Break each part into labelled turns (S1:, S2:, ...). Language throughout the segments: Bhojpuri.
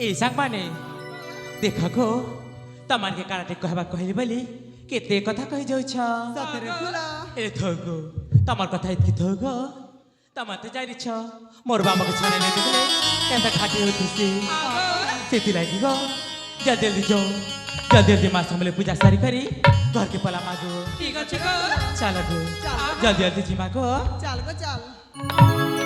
S1: ए सांगमाने देखा गो तमान के काराटे कहबा कहली बोली केते कथा कहि जाउ छ
S2: सतरे फुला
S1: ए थगो तमार कथा इतकी थगो तमाते जानि छ मोर बाबा के छाने ले देखले केनता खाटी होतिसी सेति लागि गो जल्दी जो जल्दी मास हमले पूजा सारी करी घर के पला मागो
S2: ठीक আছে গো
S1: चल गो
S2: चल
S1: जल्दी जी मागो
S2: चल गो चल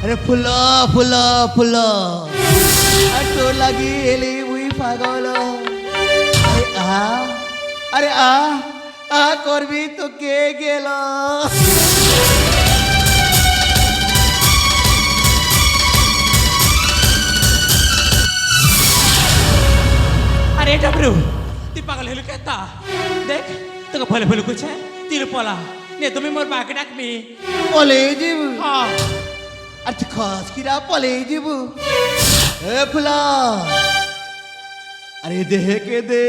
S3: अरे फुला फुला फुला तो लगी एली हुई पागल अरे आ करबी तो के गेला
S1: अरे डबरू ती पागल हेलु कहता देख तो फले फले कुछ है तीर पोला ने तुम्हें मोर बाके डाक मी
S3: पले जीव
S1: हां
S3: अच्छा खास किरा पले जीव ए फुला अरे देह के दे